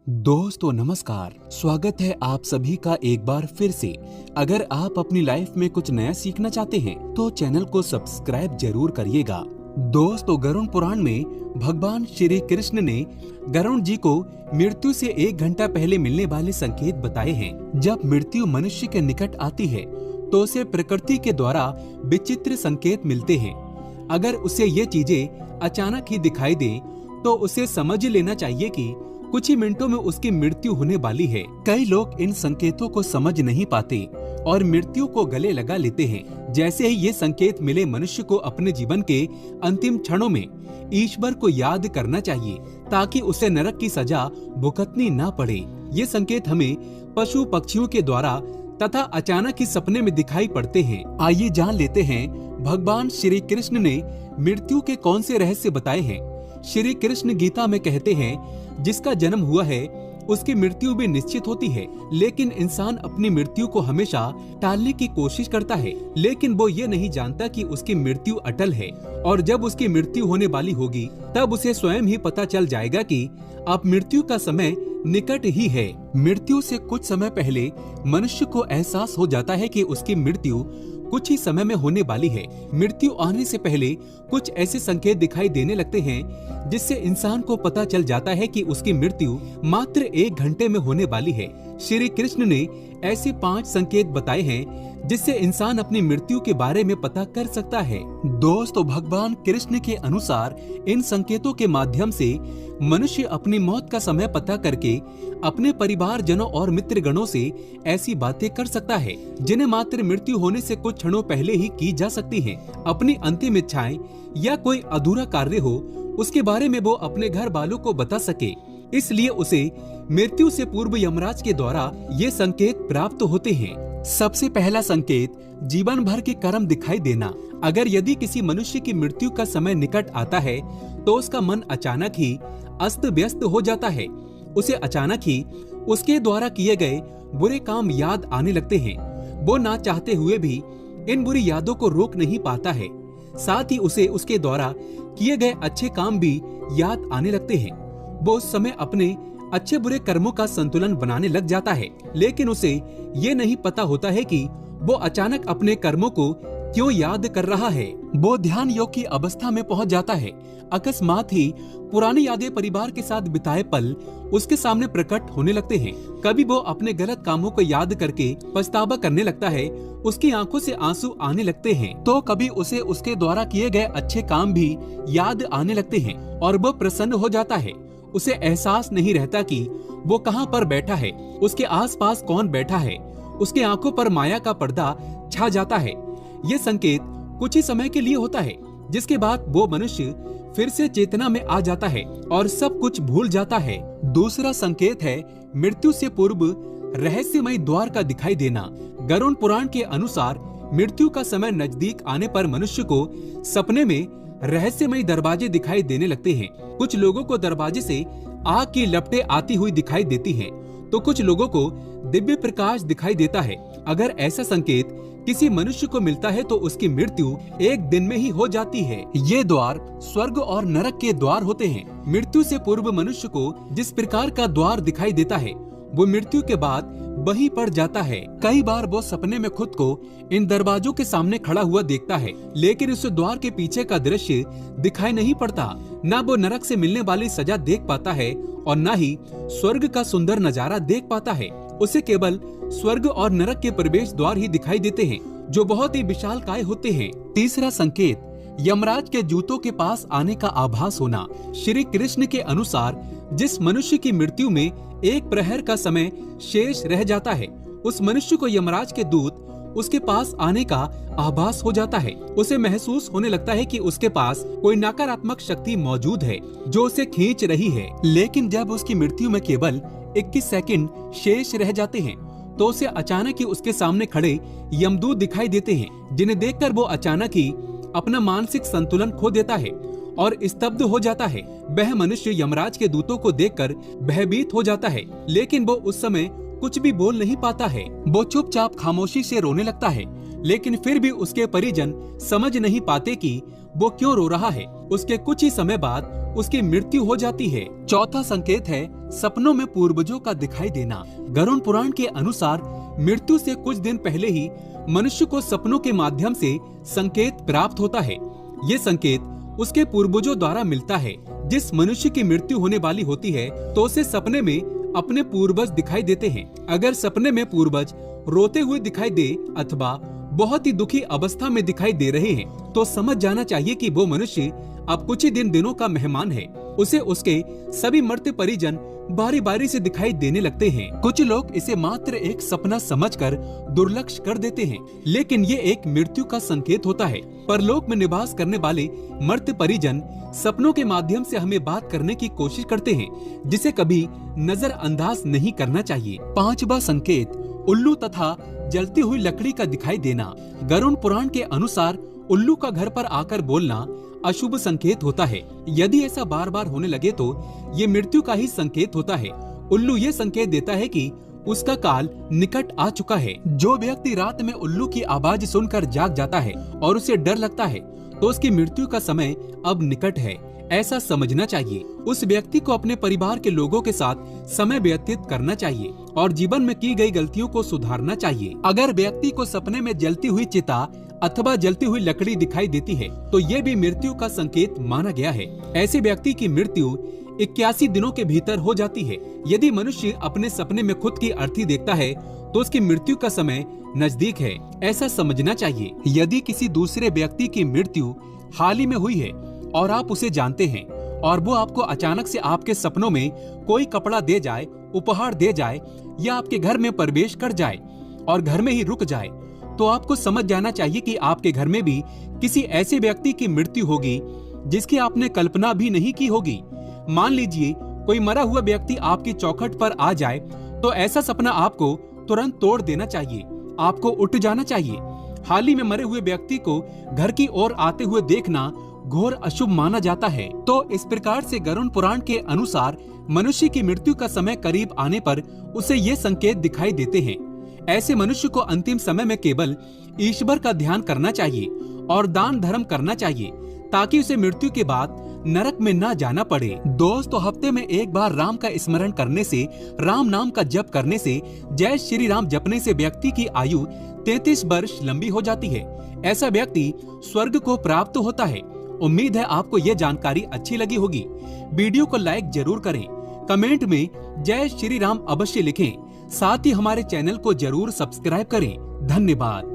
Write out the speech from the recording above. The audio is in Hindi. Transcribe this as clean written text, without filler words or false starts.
दोस्तों नमस्कार, स्वागत है आप सभी का एक बार फिर से। अगर आप अपनी लाइफ में कुछ नया सीखना चाहते हैं तो चैनल को सब्सक्राइब जरूर करिएगा। दोस्तों, गरुड़ पुराण में भगवान श्री कृष्ण ने गरुड़ जी को मृत्यु से 1 घंटा पहले मिलने वाले संकेत बताए हैं। जब मृत्यु मनुष्य के निकट आती है तो उसे प्रकृति के द्वारा विचित्र संकेत मिलते हैं। अगर उसे ये चीजें अचानक ही दिखाई दे तो उसे समझ लेना चाहिए कि कुछ ही मिनटों में उसकी मृत्यु होने वाली है। कई लोग इन संकेतों को समझ नहीं पाते और मृत्यु को गले लगा लेते हैं। जैसे ही ये संकेत मिले, मनुष्य को अपने जीवन के अंतिम क्षणों में ईश्वर को याद करना चाहिए ताकि उसे नरक की सजा भुगतनी ना पड़े। ये संकेत हमें पशु पक्षियों के द्वारा तथा अचानक ही सपने में दिखाई पड़ते हैं। आइए जान लेते हैं भगवान श्री कृष्ण ने मृत्यु के कौन से रहस्य बताए हैं। श्री कृष्ण गीता में कहते हैं, जिसका जन्म हुआ है उसकी मृत्यु भी निश्चित होती है, लेकिन इंसान अपनी मृत्यु को हमेशा टालने की कोशिश करता है। लेकिन वो ये नहीं जानता कि उसकी मृत्यु अटल है और जब उसकी मृत्यु होने वाली होगी तब उसे स्वयं ही पता चल जाएगा कि अब मृत्यु का समय निकट ही है। मृत्यु से कुछ समय पहले मनुष्य को एहसास हो जाता है कि उसकी मृत्यु कुछ ही समय में होने वाली है। मृत्यु आने से पहले कुछ ऐसे संकेत दिखाई देने लगते हैं जिससे इंसान को पता चल जाता है कि उसकी मृत्यु मात्र 1 घंटे में होने वाली है। श्री कृष्ण ने ऐसे 5 संकेत बताए हैं जिससे इंसान अपनी मृत्यु के बारे में पता कर सकता है। दोस्तों, भगवान कृष्ण के अनुसार इन संकेतों के माध्यम से मनुष्य अपनी मौत का समय पता करके अपने परिवारजनों और मित्रगणों से ऐसी बातें कर सकता है जिन्हें मात्र मृत्यु होने से कुछ क्षणों पहले ही की जा सकती हैं। अपनी अंतिम इच्छाएं या कोई अधूरा कार्य हो उसके बारे में वो अपने घर वालों को बता सके, इसलिए उसे मृत्यु से पूर्व यमराज के द्वारा ये संकेत प्राप्त होते हैं। सबसे पहला संकेत, जीवन भर के कर्म दिखाई देना। अगर यदि किसी मनुष्य की मृत्यु का समय निकट आता है तो उसका मन अचानक ही अस्त व्यस्त हो जाता है। उसे अचानक ही उसके द्वारा किए गए बुरे काम याद आने लगते हैं। वो ना चाहते हुए भी इन बुरी यादों को रोक नहीं पाता है। साथ ही उसे उसके द्वारा किए गए अच्छे काम भी याद आने लगते हैं। वो उस समय अपने अच्छे बुरे कर्मों का संतुलन बनाने लग जाता है, लेकिन उसे ये नहीं पता होता है कि वो अचानक अपने कर्मों को क्यों याद कर रहा है। वो ध्यान योग की अवस्था में पहुंच जाता है। अकस्मात ही पुरानी यादें, परिवार के साथ बिताए पल उसके सामने प्रकट होने लगते हैं। कभी वो अपने गलत कामों को याद करके पछतावा करने लगता है, उसकी आंखों से आंसू आने लगते हैं। तो कभी उसे उसके द्वारा किए गए अच्छे काम भी याद आने लगते हैं और वो प्रसन्न हो जाता है। उसे एहसास नहीं रहता कि वो कहाँ पर बैठा है, उसके आसपास कौन बैठा है। उसकी आंखों पर माया का पर्दा छा जाता है। ये संकेत कुछ ही समय के लिए होता है, जिसके बाद वो मनुष्य फिर से चेतना में आ जाता है और सब कुछ भूल जाता है। दूसरा संकेत है मृत्यु से पूर्व रहस्यमय द्वार का दिखाई देना। गरुड़ पुराण के अनुसार मृत्यु का समय नजदीक आने पर मनुष्य को सपने में रहस्यमय दरवाजे दिखाई देने लगते हैं। कुछ लोगों को दरवाजे से आग की लपटें आती हुई दिखाई देती हैं, तो कुछ लोगों को दिव्य प्रकाश दिखाई देता है। अगर ऐसा संकेत किसी मनुष्य को मिलता है तो उसकी मृत्यु 1 दिन में ही हो जाती है। ये द्वार स्वर्ग और नरक के द्वार होते हैं। मृत्यु से पूर्व मनुष्य को जिस प्रकार का द्वार दिखाई देता है वो मृत्यु के बाद वहीं पर जाता है। कई बार वो सपने में खुद को इन दरवाजों के सामने खड़ा हुआ देखता है, लेकिन उसे द्वार के पीछे का दृश्य दिखाई नहीं पड़ता। न वो नरक से मिलने वाली सजा देख पाता है और न ही स्वर्ग का सुंदर नजारा देख पाता है। उसे केवल स्वर्ग और नरक के प्रवेश द्वार ही दिखाई देते हैं, जो बहुत ही विशालकाय होते हैं। तीसरा संकेत, यमराज के जूतों के पास आने का आभास होना। श्री कृष्ण के अनुसार जिस मनुष्य की मृत्यु में 1 प्रहर का समय शेष रह जाता है, उस मनुष्य को यमराज के दूत उसके पास आने का आभास हो जाता है। उसे महसूस होने लगता है कि उसके पास कोई नकारात्मक शक्ति मौजूद है जो उसे खींच रही है। लेकिन जब उसकी मृत्यु में केवल 21 सेकंड शेष रह जाते हैं तो उसे अचानक ही उसके सामने खड़े यमदूत दिखाई देते हैं, जिन्हें देखकर वो अचानक ही अपना मानसिक संतुलन खो देता है और स्तब्ध हो जाता है। वह मनुष्य यमराज के दूतों को देखकर भयभीत हो जाता है, लेकिन वो उस समय कुछ भी बोल नहीं पाता है। वो चुपचाप खामोशी से रोने लगता है, लेकिन फिर भी उसके परिजन समझ नहीं पाते कि वो क्यों रो रहा है। उसके कुछ ही समय बाद उसकी मृत्यु हो जाती है। चौथा संकेत है सपनों में पूर्वजों का दिखाई देना। गरुड़ पुराण के अनुसार मृत्यु से कुछ दिन पहले ही मनुष्य को सपनों के माध्यम से संकेत प्राप्त होता है। ये संकेत उसके पूर्वजों द्वारा मिलता है। जिस मनुष्य की मृत्यु होने वाली होती है तो उसे सपने में अपने पूर्वज दिखाई देते हैं। अगर सपने में पूर्वज रोते हुए दिखाई दे अथवा बहुत ही दुखी अवस्था में दिखाई दे रहे हैं तो समझ जाना चाहिए कि वो मनुष्य अब कुछ ही दिनों का मेहमान है। उसे उसके सभी मृत परिजन बारी बारी से दिखाई देने लगते हैं। कुछ लोग इसे मात्र एक सपना समझकर दुर्लक्ष कर देते हैं, लेकिन ये एक मृत्यु का संकेत होता है। परलोक में निवास करने वाले मृत परिजन सपनों के माध्यम से हमें बात करने की कोशिश करते हैं, जिसे कभी नजरअंदाज नहीं करना चाहिए। पांचवा संकेत उल्लू तथा जलती हुई लकड़ी का दिखाई देना। गरुड़ पुराण के अनुसार उल्लू का घर पर आकर बोलना अशुभ संकेत होता है। यदि ऐसा बार बार होने लगे तो ये मृत्यु का ही संकेत होता है। उल्लू ये संकेत देता है कि उसका काल निकट आ चुका है। जो व्यक्ति रात में उल्लू की आवाज सुनकर जाग जाता है और उसे डर लगता है तो उसकी मृत्यु का समय अब निकट है, ऐसा समझना चाहिए। उस व्यक्ति को अपने परिवार के लोगों के साथ समय व्यतीत करना चाहिए और जीवन में की गई गलतियों को सुधारना चाहिए। अगर व्यक्ति को सपने में जलती हुई चिता अथवा जलती हुई लकड़ी दिखाई देती है तो ये भी मृत्यु का संकेत माना गया है। ऐसे व्यक्ति की मृत्यु 81 दिनों के भीतर हो जाती है। यदि मनुष्य अपने सपने में खुद की अर्थी देखता है तो उसकी मृत्यु का समय नजदीक है, ऐसा समझना चाहिए। यदि किसी दूसरे व्यक्ति की मृत्यु हाल ही में हुई है और आप उसे जानते हैं और वो आपको अचानक से आपके सपनों में कोई कपड़ा दे जाए, उपहार दे जाए या आपके घर में प्रवेश कर जाए और घर में ही रुक जाए, तो आपको समझ जाना चाहिए कि आपके घर में भी किसी ऐसे व्यक्ति की मृत्यु होगी जिसकी आपने कल्पना भी नहीं की होगी। मान लीजिए कोई मरा हुआ व्यक्ति आपकी चौखट पर आ जाए तो ऐसा सपना आपको तुरंत तोड़ देना चाहिए, आपको उठ जाना चाहिए। हाल ही में मरे हुए व्यक्ति को घर की ओर आते हुए देखना घोर अशुभ माना जाता है। तो इस प्रकार से गरुड़ पुराण के अनुसार मनुष्य की मृत्यु का समय करीब आने पर उसे ये संकेत दिखाई देते हैं। ऐसे मनुष्य को अंतिम समय में केवल ईश्वर का ध्यान करना चाहिए और दान धर्म करना चाहिए ताकि उसे मृत्यु के बाद नरक में ना जाना पड़े। दोस्तों, हफ्ते में एक बार राम का स्मरण करने से, राम नाम का जप करने से, जय श्री राम जपने से व्यक्ति की आयु 33 वर्ष लंबी हो जाती है। ऐसा व्यक्ति स्वर्ग को प्राप्त होता है। उम्मीद है आपको ये जानकारी अच्छी लगी होगी। वीडियो को लाइक जरूर करें, कमेंट में जय श्री राम अवश्य लिखें, साथ ही हमारे चैनल को जरूर सब्सक्राइब करें। धन्यवाद।